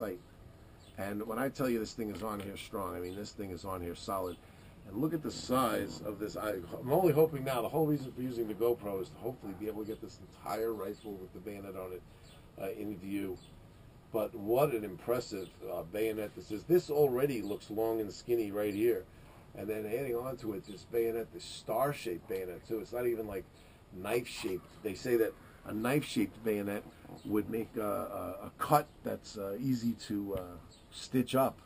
fight. And when I tell you this thing is on here strong, I mean this thing is on here solid. And look at the size of this. I'm only hoping now, the whole reason for using the GoPro is to hopefully be able to get this entire rifle with the bayonet on it in view. But what an impressive bayonet this is. This already looks long and skinny right here. And then adding on to it, this bayonet, this star-shaped bayonet too. It's not even like knife-shaped. They say that a knife-shaped bayonet would make a cut that's easy to stitch up.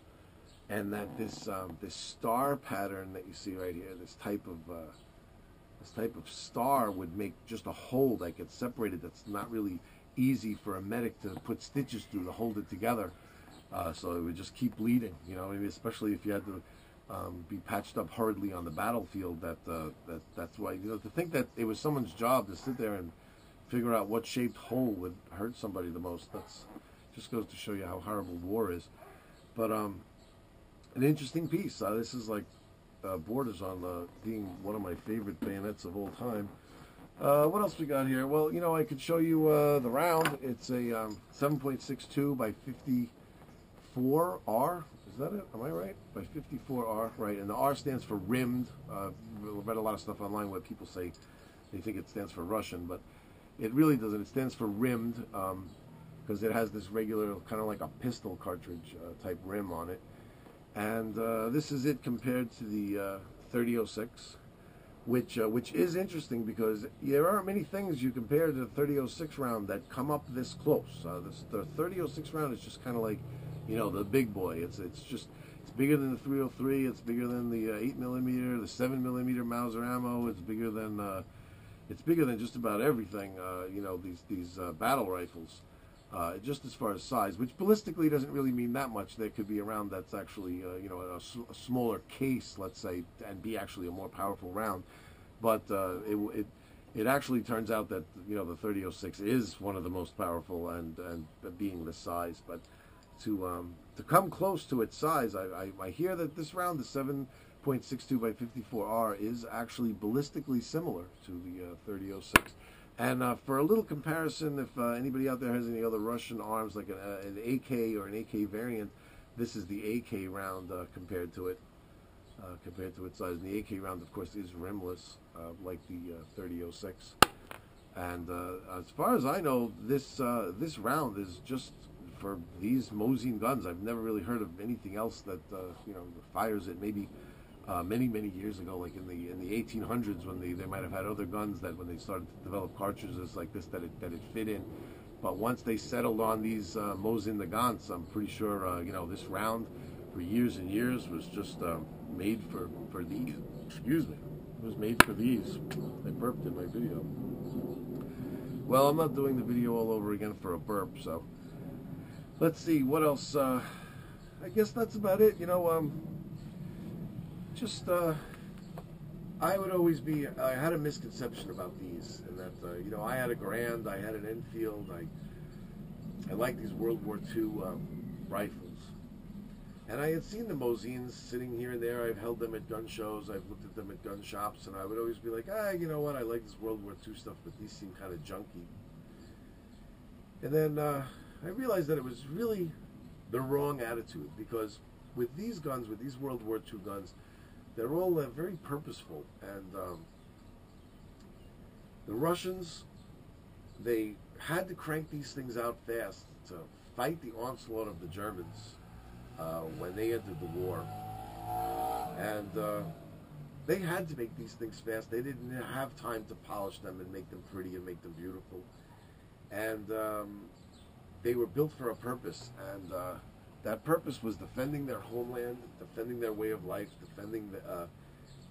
And that this star pattern that you see right here, this type of star would make just a hole that gets separated. That's not really easy for a medic to put stitches through to hold it together. So it would just keep bleeding. You know, maybe especially if you had to be patched up hurriedly on the battlefield. That's why, you know, to think that it was someone's job to sit there and figure out what shaped hole would hurt somebody the most. That's just goes to show you how horrible war is. But an interesting piece. This is like borders on being one of my favorite bayonets of all time. What else we got here? Well, you know, I could show you the round. It's a 7.62 by 54R. Is that it? Am I right? By 54R, right? And the R stands for rimmed. I've read a lot of stuff online where people say they think it stands for Russian, but it really doesn't. It stands for rimmed because it has this regular, kind of like a pistol cartridge type rim on it. And this is it compared to the 3006, which is interesting because there aren't many things you compare to the 3006 round that come up this close. The 3006 round is just kind of like, you know, the big boy. It's bigger than the 303. It's bigger than the 8mm, the 7mm Mauser ammo. It's bigger than just about everything. You know, these battle rifles. Just as far as size, which ballistically doesn't really mean that much. There could be a round that's actually, you know, a smaller case, let's say, and be actually a more powerful round. But it actually turns out that, you know, the 3006 is one of the most powerful, and being this size. But to come close to its size, I hear that this round, the 7.62 by 54R, is actually ballistically similar to the 3006. And for a little comparison, if anybody out there has any other Russian arms, like an AK or an AK variant, this is the AK round compared to its size. And the AK round, of course, is rimless, like the 3006. And as far as I know, this round is just for these Mosin guns. I've never really heard of anything else that you know, fires it. Maybe many years ago, like in the 1800s, when they might have had other guns that when they started to develop cartridges like this that it fit in. But once they settled on these Mosin Nagants, I'm pretty sure you know, this round for years and years was just made for these. Excuse me, it was made for these. I burped in my video. Well, I'm not doing the video all over again for a burp, so let's see what else. I guess that's about it. You know. I would always be, I had a misconception about these, and that, you know, I had a Grand, I had an Enfield, I like these World War II rifles. And I had seen the Mosins sitting here and there. I've held them at gun shows, I've looked at them at gun shops, and I would always be like, you know what, I like this World War II stuff, but these seem kind of junky. And then I realized that it was really the wrong attitude, because with these guns, with these World War II guns, they're all very purposeful, and the Russians, they had to crank these things out fast to fight the onslaught of the Germans when they entered the war, and they had to make these things fast. They didn't have time to polish them and make them pretty and make them beautiful, and they were built for a purpose, and that purpose was defending their homeland, defending their way of life, defending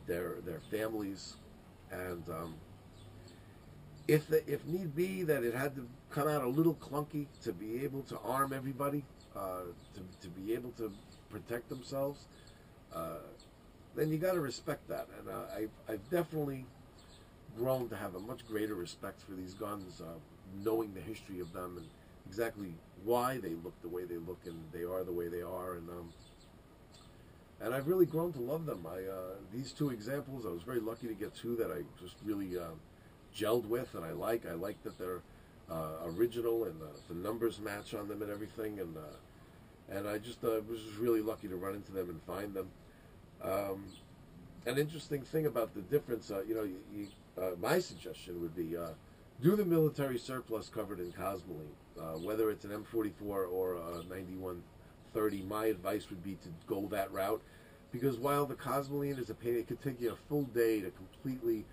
their families, and if need be, that it had to come out a little clunky to be able to arm everybody, to be able to protect themselves, then you got to respect that. And I've definitely grown to have a much greater respect for these guns, knowing the history of them and exactly why they look the way they look and they are the way they are, and I've really grown to love them. These two examples, I was very lucky to get two that I just really gelled with, and I like that they're original, and the numbers match on them and everything, and and I just was just really lucky to run into them and find them. An interesting thing about the difference, my suggestion would be do the military surplus covered in cosmoline, whether it's an M44 or a 9130. My advice would be to go that route, because while the cosmoline is a pain, it could take you a full day to completely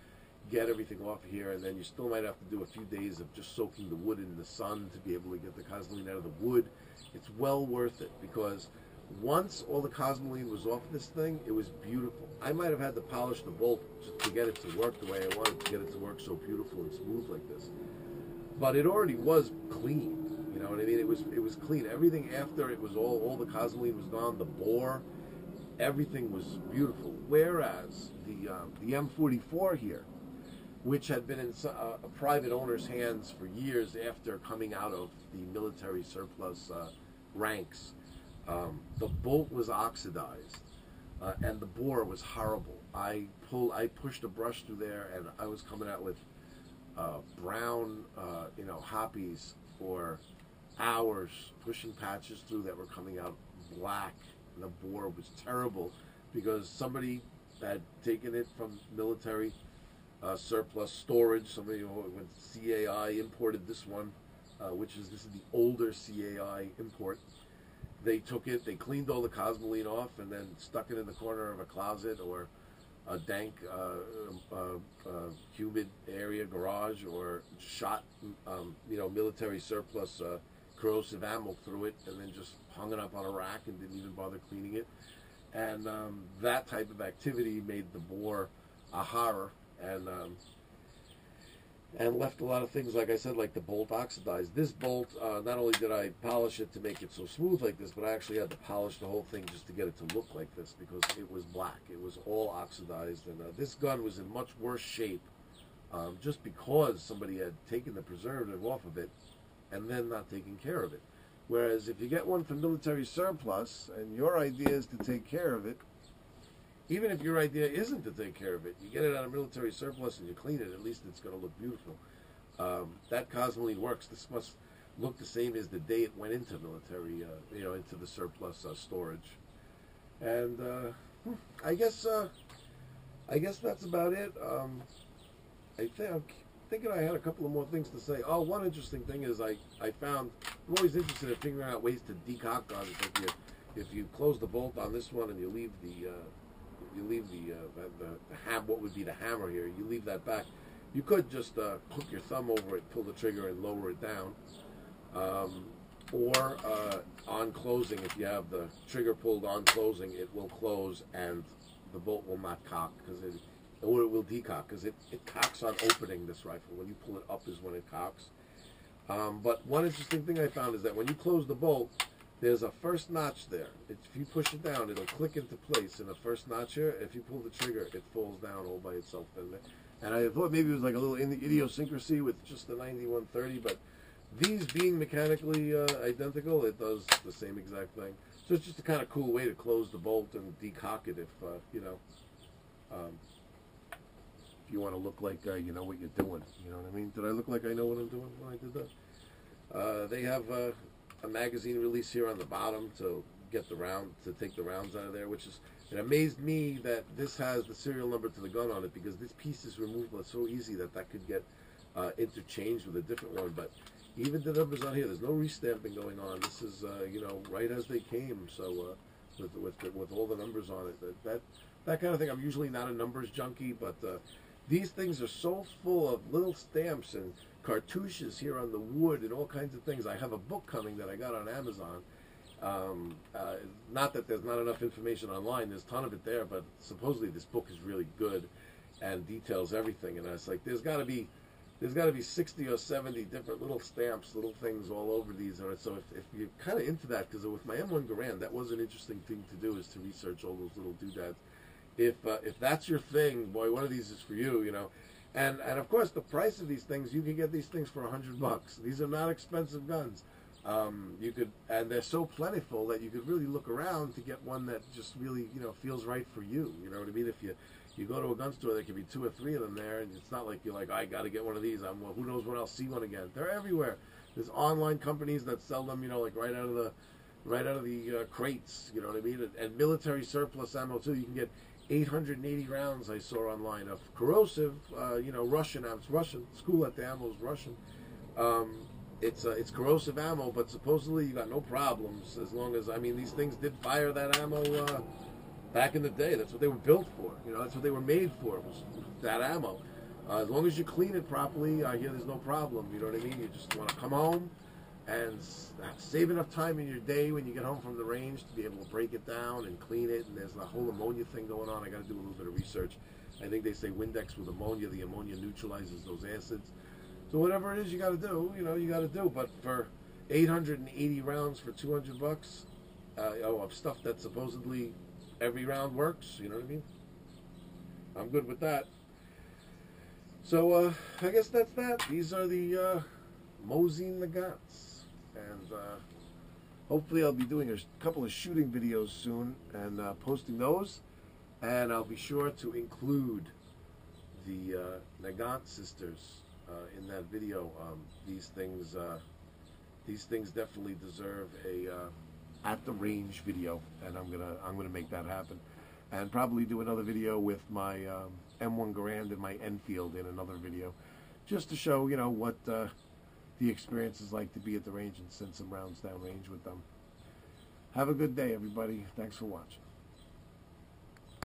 get everything off here, and then you still might have to do a few days of just soaking the wood in the sun to be able to get the cosmoline out of the wood. It's well worth it, because once all the cosmoline was off this thing, it was beautiful. I might have had to polish the bolt just to get it to work the way I wanted to get it to work, so beautiful and smooth like this. But it already was clean. You know what I mean? It was clean. Everything after it was all the cosmoline was gone. The bore, everything was beautiful. Whereas the M44 here, which had been in a private owner's hands for years after coming out of the military surplus ranks, the bolt was oxidized, and the bore was horrible. I pushed a brush through there, and I was coming out with brown, hoppies for hours, pushing patches through that were coming out black. The bore was terrible because somebody had taken it from military surplus storage. Somebody went CAI imported this one, this is the older CAI import. They took it, they cleaned all the cosmoline off, and then stuck it in the corner of a closet or a dank, humid area, garage, or shot, military surplus corrosive ammo through it, and then just hung it up on a rack and didn't even bother cleaning it. And that type of activity made the bore a horror, and left a lot of things, like I said, like the bolt oxidized. This bolt, not only did I polish it to make it so smooth like this, but I actually had to polish the whole thing just to get it to look like this, because it was black. It was all oxidized, and this gun was in much worse shape, just because somebody had taken the preservative off of it and then not taking care of it. Whereas if you get one from military surplus and your idea is to take care of it, even if your idea isn't to take care of it, you get it out of military surplus and you clean it, at least it's going to look beautiful. That cosmoline works. This must look the same as the day it went into military, into the surplus storage. And I guess that's about it. I'm thinking I had a couple of more things to say. Oh, one interesting thing is I found, I'm always interested in figuring out ways to decock guns. If you close the bolt on this one and you leave the what would be the hammer here, you leave that back. You could just hook your thumb over it, pull the trigger, and lower it down. Or on closing, if you have the trigger pulled on closing, it will close and the bolt will not cock, or it will decock, because it cocks on opening this rifle. When you pull it up is when it cocks. But one interesting thing I found is that when you close the bolt, there's a first notch there. If you push it down, it'll click into place in the first notch here. If you pull the trigger, it falls down all by itself. And I thought maybe it was like a little idiosyncrasy with just the 9130, but these being mechanically identical, it does the same exact thing. So it's just a kind of cool way to close the bolt and decock it if you want to look like you know what you're doing. You know what I mean? Did I look like I know what I'm doing when I did that? They have a magazine release here on the bottom to get take the rounds out of there, which is, it amazed me that this has the serial number to the gun on it, because this piece is removable. It's so easy that could get interchanged with a different one. But even the numbers on here, there's no restamping going on. This is right as they came. So with all the numbers on it, that kind of thing. I'm usually not a numbers junkie, but these things are so full of little stamps and cartouches here on the wood and all kinds of things. I have a book coming that I got on Amazon. Not that there's not enough information online. There's a ton of it there, but supposedly this book is really good and details everything. And I was like, there's got to be 60 or 70 different little stamps, little things all over these. So if you're kind of into that, because with my M1 Garand, that was an interesting thing to do, is to research all those little doodads. If that's your thing, boy, one of these is for you, And of course, the price of these things, you can get these things for $100. These are not expensive guns. And they're so plentiful that you could really look around to get one that just really, feels right for you. You know what I mean? If you go to a gun store, there could be 2 or 3 of them there, and it's not like you're like, I got to get one of these. Who knows when I'll see one again? They're everywhere. There's online companies that sell them, like right out of the, right out of the crates. You know what I mean? And military surplus ammo too. You can get 880 rounds I saw online of corrosive, Russian. It's Russian. School at the ammo is Russian. It's corrosive ammo, but supposedly you got no problems as long as, these things did fire that ammo back in the day. That's what they were built for. That's what they were made for, was that ammo. As long as you clean it properly, I hear there's no problem. You know what I mean? You just want to come home and save enough time in your day when you get home from the range to be able to break it down and clean it. And there's the whole ammonia thing going on. I got to do a little bit of research. I think they say Windex with ammonia. The ammonia neutralizes those acids. So whatever it is you got to do, you got to do. But for 880 rounds for $200, of stuff that supposedly every round works, you know what I mean? I'm good with that. So I guess that's that. These are the Mosin Nagants. And hopefully I'll be doing a couple of shooting videos soon and posting those. And I'll be sure to include the Nagant sisters in that video. These things definitely deserve a at the range video, and I'm gonna make that happen, and probably do another video with my M1 Garand and my Enfield in another video, just to show what the experience is like to be at the range and send some rounds down range with them. Have a good day, everybody. Thanks for watching.